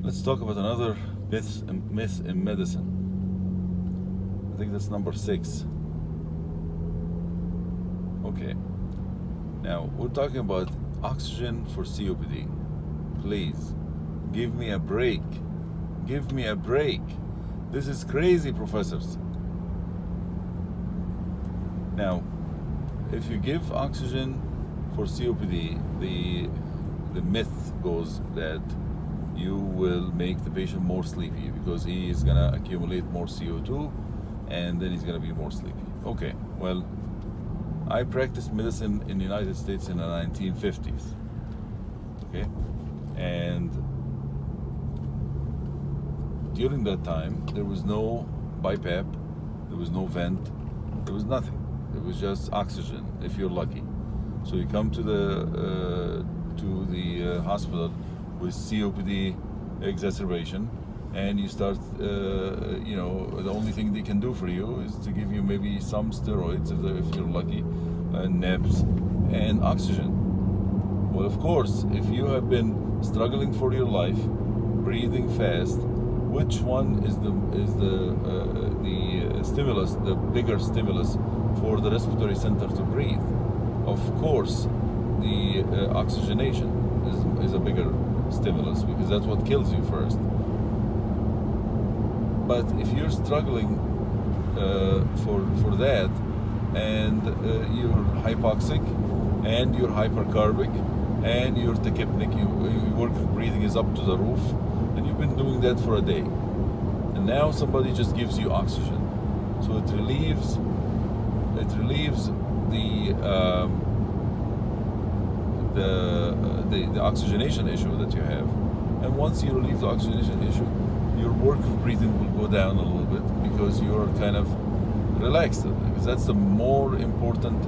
Let's talk about another myth in medicine. I think that's number 6. Okay. Now, we're talking about oxygen for COPD. Please, give me a break. Give me a break. This is crazy, professors. Now, if you give oxygen for COPD, the myth goes that you will make the patient more sleepy because he is going to accumulate more CO2 and then he's going to be more sleepy. Okay, well, I practiced medicine in the United States in the 1950s. Okay, and during that time, there was no BiPAP, there was no vent, there was nothing. It was just oxygen, if you're lucky. So you come to the hospital with COPD exacerbation, and you start, the only thing they can do for you is to give you maybe some steroids, if you're lucky, nebs, and oxygen. Well, of course, if you have been struggling for your life, breathing fast, which one is the stimulus, the bigger stimulus for the respiratory center to breathe? Of course, the oxygenation is a bigger stimulus because that's what kills you first. But if you're struggling for that, and you're hypoxic, and you're hypercarbic, and you're tachypnic, your work of breathing is up to the roof, and you've been doing that for a day, and now somebody just gives you oxygen, so it relieves the oxygenation issue that you have. And once you relieve the oxygenation issue, your work of breathing will go down a little bit because you're kind of relaxed. Because that's the more important.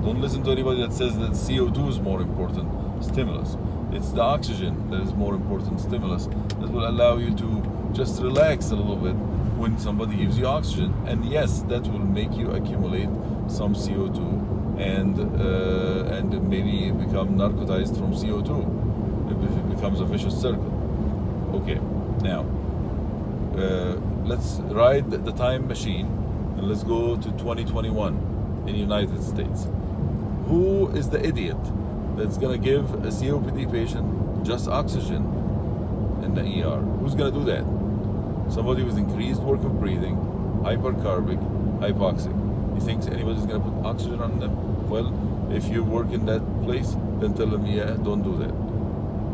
Don't listen to anybody that says that CO2 is more important stimulus. It's the oxygen that is more important stimulus that will allow you to just relax a little bit when somebody gives you oxygen. And yes, that will make you accumulate some CO2 and maybe become narcotized from CO2 if it becomes a vicious circle. Okay, now let's ride the time machine and let's go to 2021 in the United States. Who is the idiot that's gonna give a COPD patient just oxygen in the ER? Who's gonna do that? Somebody with increased work of breathing, hypercarbic, hypoxic. You think anybody's gonna put oxygen on them? Well, if you work in that place, then tell them, yeah, don't do that.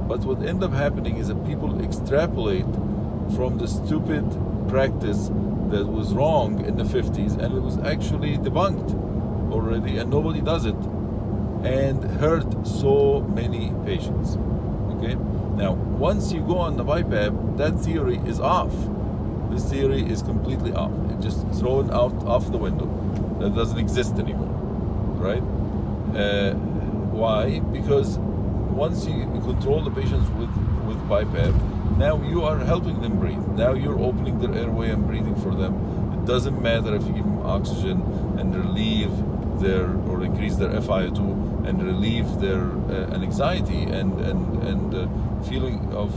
But what ends up happening is that people extrapolate from the stupid practice that was wrong in the 50s, and it was actually debunked already, and nobody does it, and hurt so many patients. Okay? Now, once you go on the BiPAP, that theory is off. This theory is completely off. It's just thrown out off the window. That doesn't exist anymore, right? Why? Because once you control the patients with BiPAP, now you are helping them breathe. Now you're opening their airway and breathing for them. It doesn't matter if you give them oxygen and relieve or increase their FiO2 and relieve their anxiety and feeling of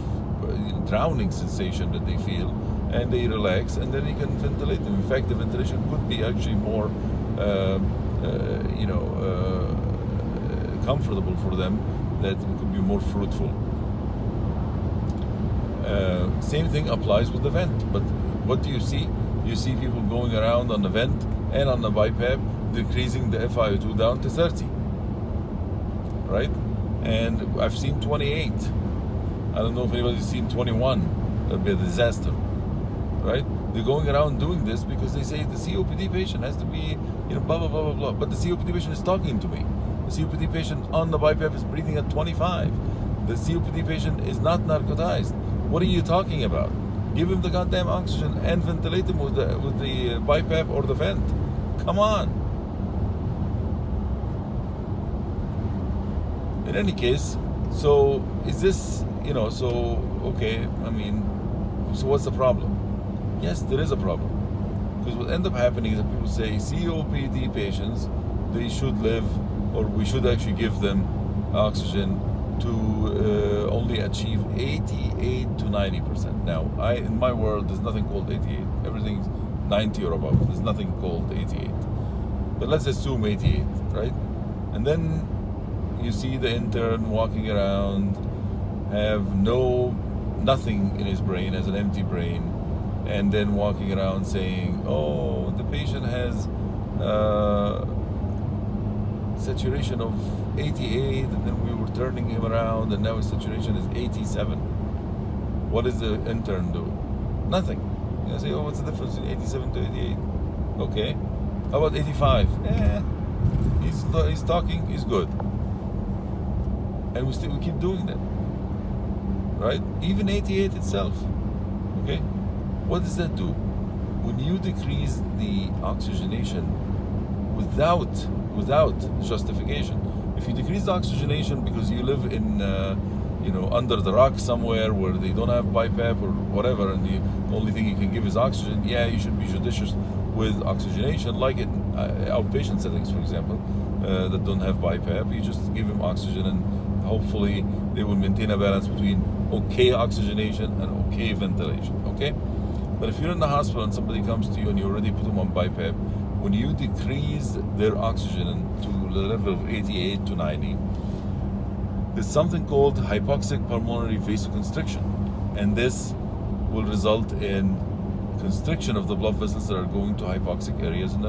drowning sensation that they feel, and they relax, and then you can ventilate them. In fact, the ventilation could be actually more comfortable for them, that it could be more fruitful. Same thing applies with the vent. But what do you see? You see people going around on the vent and on the BiPAP, decreasing the FiO2 down to 30, right? And I've seen 28. I don't know if anybody's seen 21. That'd be a disaster, right? They're going around doing this because they say the COPD patient has to be, blah, blah, blah, blah, blah. But the COPD patient is talking to me. The COPD patient on the BiPAP is breathing at 25. The COPD patient is not narcotized. What are you talking about? Give him the goddamn oxygen and ventilate him with the BiPAP or the vent. Come on. In any case, so is this, okay, so what's the problem? Yes, there is a problem. Because what ends up happening is that people say COPD patients, they should live, or we should actually give them oxygen to only achieve 88 to 90%. Now, in my world, there's nothing called 88. Everything's 90 or above. There's nothing called 88. But let's assume 88, right? And then you see the intern walking around, have nothing in his brain, has an empty brain, and then walking around saying, oh, the patient has saturation of 88, and then we were turning him around, and now his saturation is 87. What does the intern do? Nothing. You say, oh, what's the difference between 87 to 88? Okay. How about 85? He's talking, he's good. And we keep doing that. Right? Even 88 itself. Okay? What does that do? When you decrease the oxygenation without justification, if you decrease the oxygenation because you live in under the rock somewhere where they don't have BiPAP or whatever, and the only thing you can give is oxygen, you should be judicious with oxygenation, like in outpatient settings, for example, that don't have BiPAP. You just give them oxygen, and hopefully they will maintain a balance between okay oxygenation and okay ventilation, okay? But if you're in the hospital and somebody comes to you and you already put them on BiPAP, when you decrease their oxygen to the level of 88 to 90, there's something called hypoxic pulmonary vasoconstriction, and this will result in constriction of the blood vessels that are going to hypoxic areas in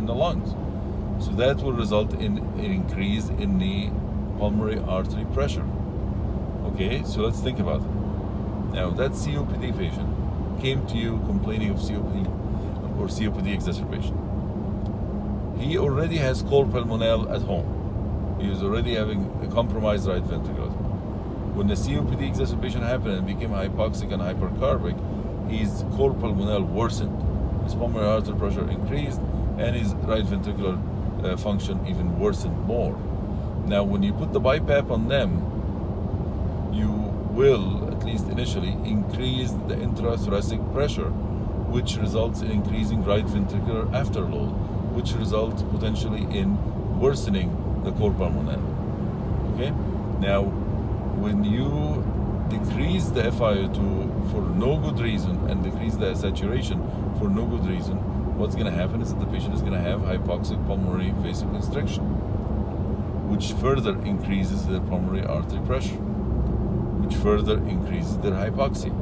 the lungs. So that will result in an increase in the pulmonary artery pressure. Okay, so let's think about it. Now, that COPD patient came to you complaining of COPD or COPD exacerbation. He already has cor pulmonale at home. He was already having a compromised right ventricle. When the COPD exacerbation happened and became hypoxic and hypercarbic, his cor pulmonale worsened, his pulmonary artery pressure increased, and his right ventricular function even worsened more. Now, when you put the BiPAP on them, you will, at least initially, increase the intrathoracic pressure, which results in increasing right ventricular afterload, which results potentially in worsening the cor pulmonale. Okay? Now, when you decrease the FiO2 for no good reason and decrease the saturation for no good reason, what's going to happen is that the patient is going to have hypoxic pulmonary vasoconstriction, which further increases their pulmonary artery pressure, which further increases their hypoxia,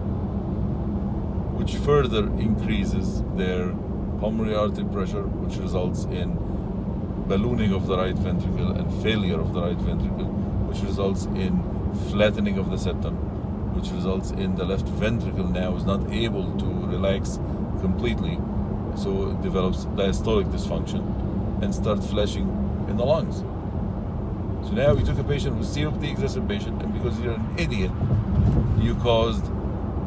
which further increases their pulmonary artery pressure, which results in ballooning of the right ventricle and failure of the right ventricle, which results in flattening of the septum, which results in the left ventricle now is not able to relax completely, so it develops diastolic dysfunction and starts flashing in the lungs. So now we took a patient with COPD exacerbation, and because you're an idiot, you caused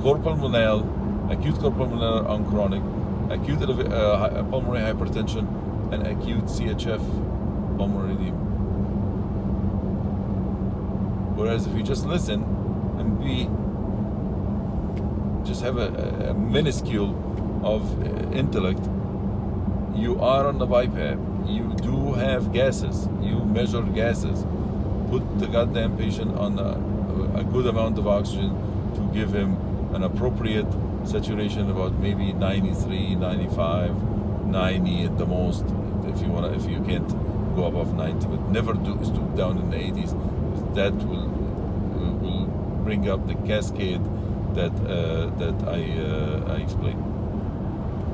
cor pulmonale, acute cor pulmonale on chronic, acute pulmonary hypertension, and acute CHF pulmonary edema. Whereas if you just listen and just have a minuscule of intellect, you are on the BiPAP, you do have gases, you measure gases, put the goddamn patient on a good amount of oxygen to give him an appropriate saturation, about maybe 93, 95, 90 at the most, if you can't go above 90, but never stoop down in the 80s. That will bring up the cascade that I explained.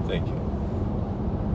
Thank you.